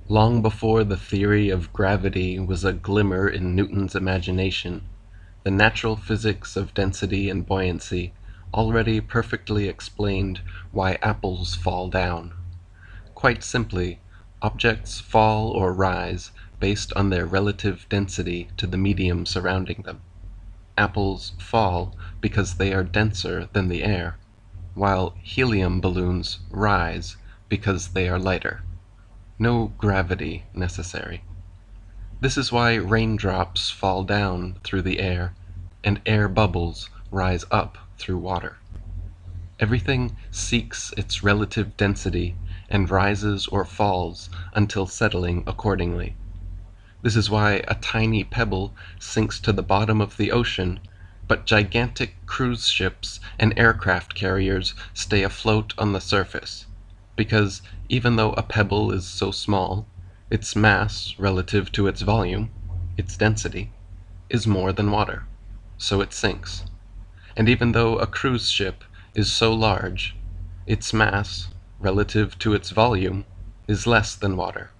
Long before the theory of gravity was a glimmer in Newton's imagination, the natural physics of density and buoyancy already perfectly explained why apples fall down. Quite simply, objects fall or rise based on their relative density to the medium surrounding them. Apples fall because they are denser than the air, while helium balloons rise because they are lighter. No gravity necessary. This is why raindrops fall down through the air and air bubbles rise up through water. Everything seeks its relative density and rises or falls until settling accordingly. This is why a tiny pebble sinks to the bottom of the ocean, but gigantic cruise ships and aircraft carriers stay afloat on the surface, because even though a pebble is so small, its mass relative to its volume, its density, is more than water, so it sinks. And even though a cruise ship is so large, its mass relative to its volume is less than water,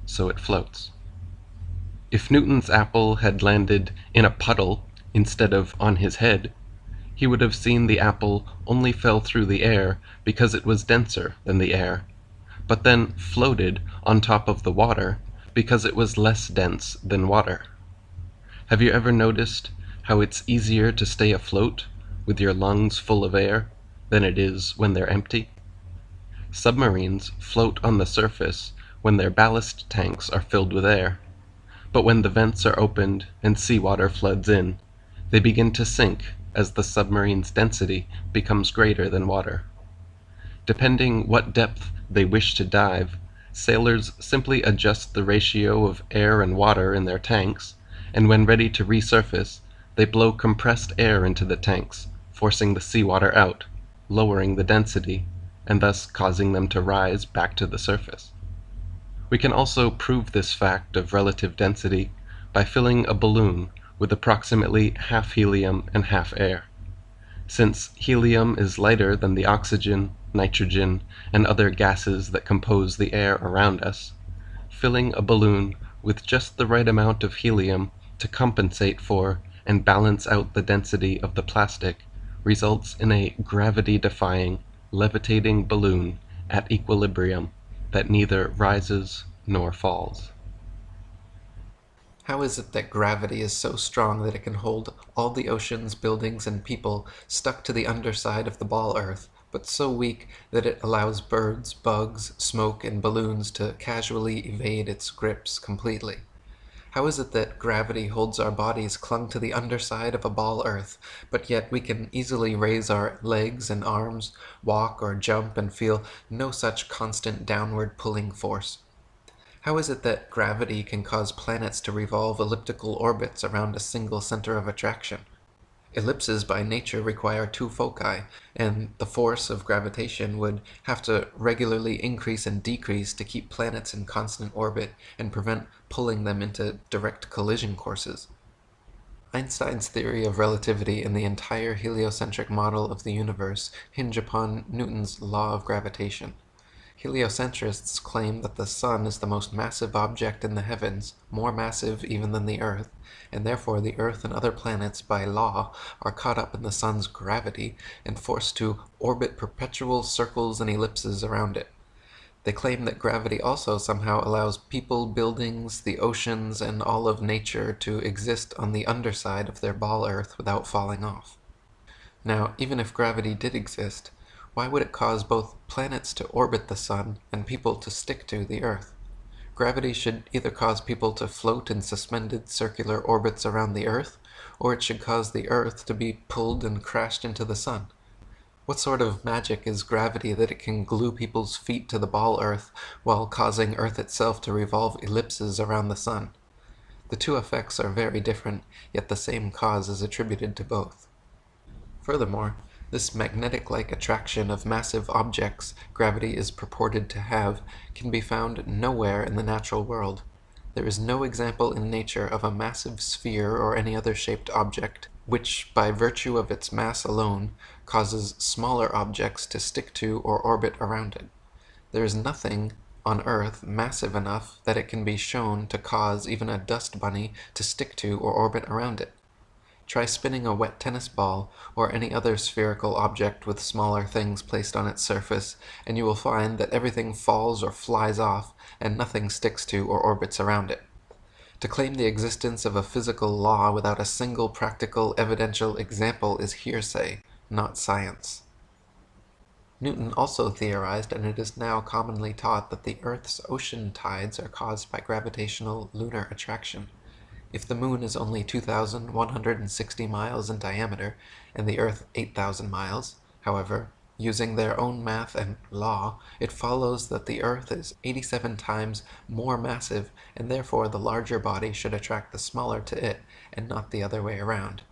so it floats. If Newton's apple had landed in a puddle instead of on his head, he would have seen the apple only fell through the air because it was denser than the air, but then floated on top of the water because it was less dense than water. Have you ever noticed how it's easier to stay afloat with your lungs full of air than it is when they're empty? Submarines float on the surface when their ballast tanks are filled with air, but when the vents are opened and seawater floods in, they begin to sink as the submarine's density becomes greater than water. Depending what depth they wish to dive, sailors simply adjust the ratio of air and water in their tanks, and when ready to resurface, they blow compressed air into the tanks, forcing the seawater out, lowering the density, and thus causing them to rise back to the surface. We can also prove this fact of relative density by filling a balloon with approximately half helium and half air. Since helium is lighter than the oxygen, nitrogen, and other gases that compose the air around us, filling a balloon with just the right amount of helium to compensate for and balance out the density of the plastic results in a gravity-defying, levitating balloon at equilibrium that neither rises nor falls. How is it that gravity is so strong that it can hold all the oceans, buildings, and people stuck to the underside of the ball Earth, but so weak that it allows birds, bugs, smoke, and balloons to casually evade its grips completely? How is it that gravity holds our bodies clung to the underside of a ball Earth, but yet we can easily raise our legs and arms, walk or jump, and feel no such constant downward pulling force? How is it that gravity can cause planets to revolve elliptical orbits around a single center of attraction? Ellipses by nature require two foci, and the force of gravitation would have to regularly increase and decrease to keep planets in constant orbit and prevent pulling them into direct collision courses. Einstein's theory of relativity and the entire heliocentric model of the universe hinge upon Newton's law of gravitation. Heliocentrists claim that the Sun is the most massive object in the heavens, more massive even than the Earth, and therefore the Earth and other planets, by law, are caught up in the Sun's gravity and forced to orbit perpetual circles and ellipses around it. They claim that gravity also somehow allows people, buildings, the oceans, and all of nature to exist on the underside of their ball Earth without falling off. Now, even if gravity did exist, why would it cause both planets to orbit the Sun and people to stick to the Earth? Gravity should either cause people to float in suspended circular orbits around the Earth, or it should cause the Earth to be pulled and crashed into the Sun. What sort of magic is gravity that it can glue people's feet to the ball Earth while causing Earth itself to revolve ellipses around the Sun? The two effects are very different, yet the same cause is attributed to both. Furthermore, this magnetic-like attraction of massive objects gravity is purported to have can be found nowhere in the natural world. There is no example in nature of a massive sphere or any other shaped object which, by virtue of its mass alone, causes smaller objects to stick to or orbit around it. There is nothing on Earth massive enough that it can be shown to cause even a dust bunny to stick to or orbit around it. Try spinning a wet tennis ball or any other spherical object with smaller things placed on its surface, and you will find that everything falls or flies off, and nothing sticks to or orbits around it. To claim the existence of a physical law without a single practical, evidential example is hearsay, not science. Newton also theorized, and it is now commonly taught, that the Earth's ocean tides are caused by gravitational lunar attraction. If the moon is only 2,160 miles in diameter, and the Earth 8,000 miles, however, using their own math and law, it follows that the Earth is 87 times more massive, and therefore the larger body should attract the smaller to it, and not the other way around.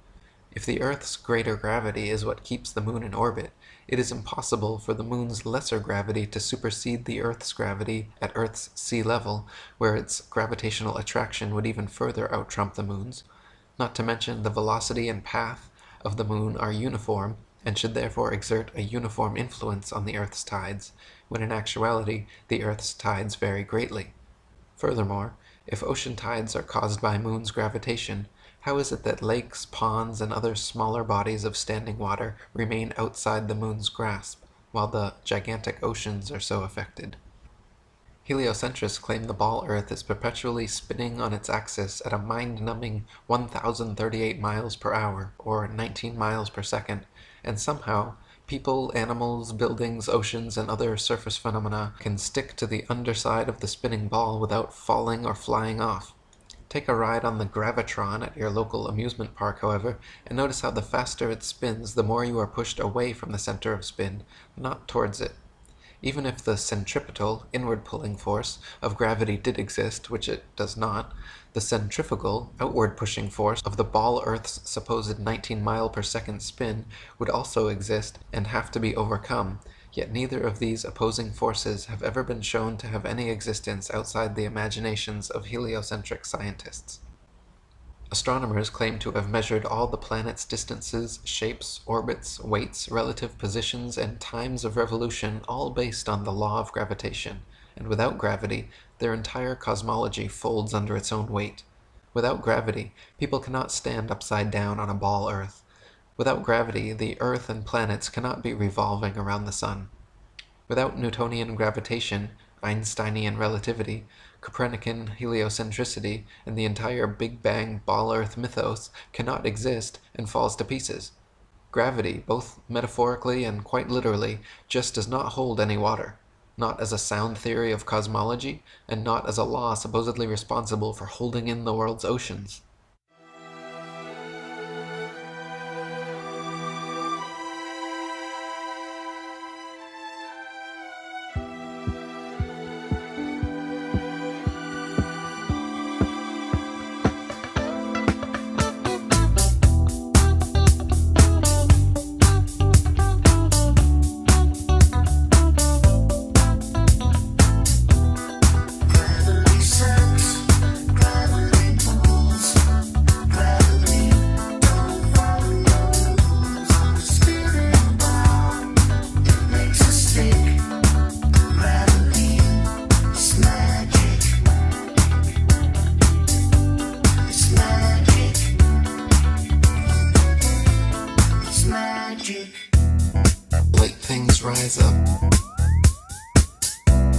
If the Earth's greater gravity is what keeps the moon in orbit, it is impossible for the moon's lesser gravity to supersede the Earth's gravity at Earth's sea level, where its gravitational attraction would even further outtrump the moon's. Not to mention the velocity and path of the moon are uniform, and should therefore exert a uniform influence on the Earth's tides, when in actuality the Earth's tides vary greatly. Furthermore, if ocean tides are caused by moon's gravitation, how is it that lakes, ponds, and other smaller bodies of standing water remain outside the moon's grasp, while the gigantic oceans are so affected? Heliocentrists claim the ball Earth is perpetually spinning on its axis at a mind-numbing 1,038 miles per hour, or 19 miles per second, and somehow people, animals, buildings, oceans, and other surface phenomena can stick to the underside of the spinning ball without falling or flying off. Take a ride on the gravitron at your local amusement park, however, and notice how the faster it spins, the more you are pushed away from the center of spin, not towards it. Even if the centripetal, inward pulling force, of gravity did exist, which it does not, the centrifugal, outward pushing force, of the ball Earth's supposed 19 mile per second spin would also exist and have to be overcome, yet neither of these opposing forces have ever been shown to have any existence outside the imaginations of heliocentric scientists. Astronomers claim to have measured all the planets' distances, shapes, orbits, weights, relative positions, and times of revolution, all based on the law of gravitation, and without gravity, their entire cosmology folds under its own weight. Without gravity, people cannot stand upside down on a ball Earth. Without gravity, the Earth and planets cannot be revolving around the sun. Without Newtonian gravitation, Einsteinian relativity, Copernican heliocentricity, and the entire Big Bang ball Earth mythos cannot exist and falls to pieces. Gravity, both metaphorically and quite literally, just does not hold any water, not as a sound theory of cosmology, and not as a law supposedly responsible for holding in the world's oceans. Light things rise up,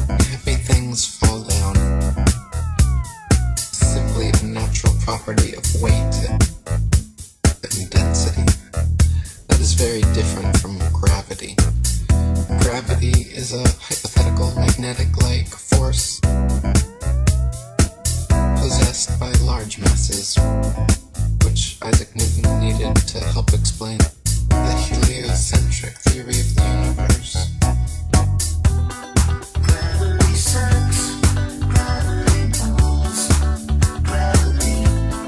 heavy things fall down. Simply a natural property of weight and density. That is very different from gravity. Gravity is a hypothetical magnetic-like force possessed by large masses, which Isaac Newton needed to help explain the heliocentric theory of the universe. Gravity sucks, gravity pulls, gravity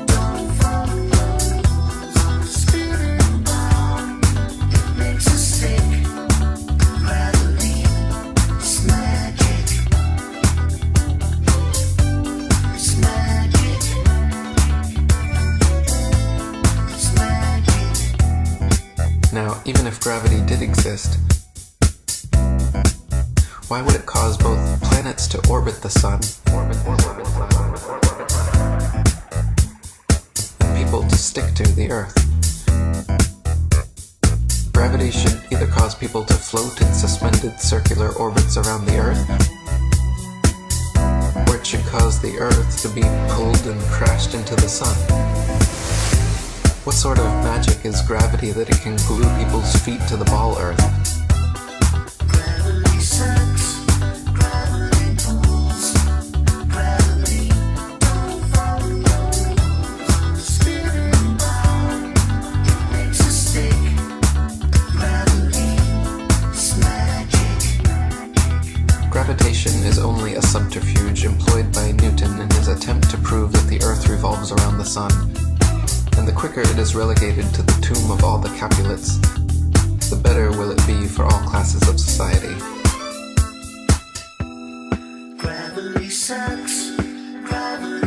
don't follow rules. On the spinning ball, it makes us sick. Gravity is magic. It's magic. It's magic. Now, even if gravity did exist, why would it cause both planets to to orbit the sun, and people to stick to the Earth. Gravity should either cause people to float in suspended circular orbits around the Earth, or it should cause the Earth to be pulled and crashed into the sun. What sort of magic is gravity that it can glue people's feet to the ball Earth? Gravity sucks, gravity pulls, gravity don't follow no rules. Spinning ball, it makes a stick. Gravity is magic. Gravitation is only a subterfuge employed by Newton in his attempt to prove that the Earth revolves around the sun. And the quicker it is relegated to the tomb of all the Capulets, the better will it be for all classes of society. Gravity sucks, gravity